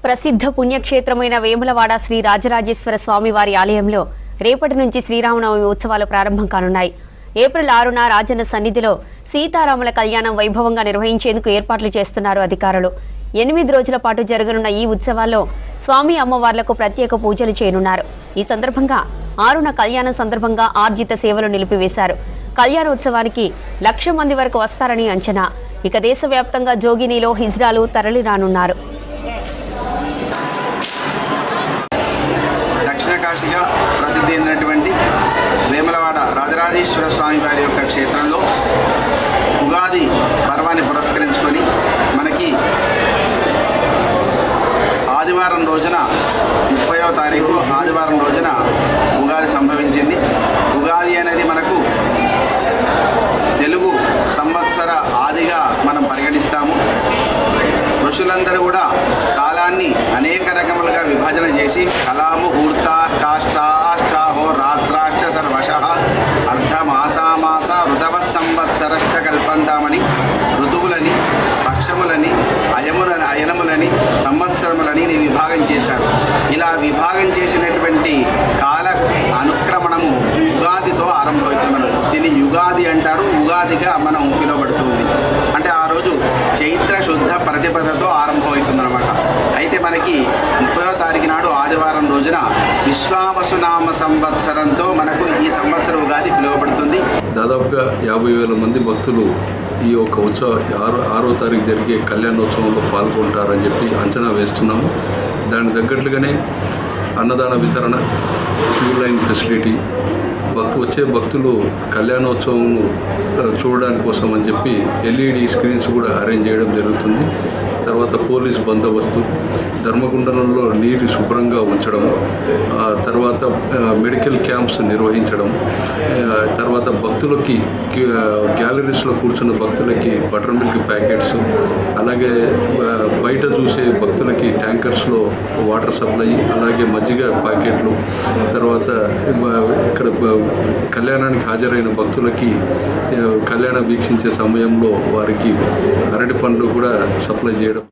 ప్రసిద్ధ పుణ్యక్షేత్రమైన వేములవాడ శ్రీ రాజరాజేశ్వర స్వామివారి ఆలయంలో రేపటి నుంచి శ్రీరామనవమి ఉత్సవాలు ప్రారంభం కానున్నాయి. ఏప్రిల్ 6న రాజన్న సన్నిధిలో సీతారాముల కళ్యాణం వైభవంగా నిర్వహించేందుకు ఏర్పాట్లు చేస్తున్నారు అధికారులు. 8 రోజుల పాటు జరగనున్న ఈ ఉత్సవాల్లో స్వామి అమ్మవార్లకు ప్రత్యేక పూజలు చేయనున్నారు. ఈ సందర్భంగా 6న కళ్యాణం సందర్భంగా ఆర్జిత సేవలు నిలిపివేశారు. కళ్యాణోత్సవానికి 1,00,000 మంది వరకు వస్తారని అంచనా. ఇక దేశవ్యాప్తంగా జోగినిలో హిజ్రాలు తరలి రానున్నారు. దక్షిణ కాశీగా ప్రసిద్ధి అయినటువంటి వేములవాడ రాజరాజేశ్వర స్వామి వారి యొక్క క్షేత్రంలో ఉగాది పర్వాన్ని పురస్కరించుకొని మనకి ఆదివారం రోజున 30వ తారీఖు ఆదివారం రోజున ఉగాది సంభవించింది. ఉగాది అనేది మనకు తెలుగు సంవత్సర ఆదిగా మనం పరిగణిస్తాము. ఋషులందరూ కూడా కాలాన్ని అనేక రకములుగా విభజన చేసి కళాముహూర్త కాష్టాశ్చాహో రాత్రాశ్చ సర్వశ అర్ధమాసామాస ఋతవ సంవత్సరశ్చ కల్పంతామని ఋతువులని పక్షములని అయనములని సంవత్సరములని విభాగం చేశారు. ఇలా విభాగం చేసినటువంటి కాల అనుక్రమణము ఉగాదితో ఆరంభమవుతున్నది. దీన్ని యుగాది అంటారు. ఉగాదిగా మనం పిలువబడుతుంది. అంటే ఆ రోజు చైత్ర శుద్ధ ప్రతిపదతో ఆరంభమవుతుందన్నమాట. అయితే మనకి 30వ తారీఖు నాడు ఆదివారం రోజున విశ్వావసునామ సంవత్సరంతో మనకు ఈ సంవత్సరం ఉగాది పిలువబడుతుంది. దాదాపుగా 50,000 మంది భక్తులు ఈ యొక్క ఉత్సవం 6వ తారీఖు జరిగే కళ్యాణోత్సవంలో పాల్గొంటారని చెప్పి అంచనా వేస్తున్నాము. దానికి తగ్గట్లుగానే అన్నదాన వితరణ, క్యూ లైన్ ఫెసిలిటీ, వచ్చే భక్తులు కళ్యాణోత్సవం చూడడానికి కోసం అని చెప్పి LED స్క్రీన్స్ కూడా అరేంజ్ చేయడం జరుగుతుంది. తర్వాత పోలీస్ బందోబస్తు, ధర్మగుండంలో నీరు శుభ్రంగా ఉంచడం, తర్వాత మెడికల్ క్యాంప్స్ నిర్వహించడం, తర్వాత భక్తులకి గ్యాలరీస్లో కూర్చున్న భక్తులకి బటర్ మిల్క్ ప్యాకెట్స్, అలాగే బయట చూసే భక్తులకి ట్యాంకర్స్లో వాటర్ సప్లై, అలాగే మజ్జిగ ప్యాకెట్లు, తర్వాత ఇక్కడ కళ్యాణానికి హాజరైన భక్తులకి కళ్యాణం వీక్షించే సమయంలో వారికి అరటి పండ్లు కూడా సప్లై చేయడం.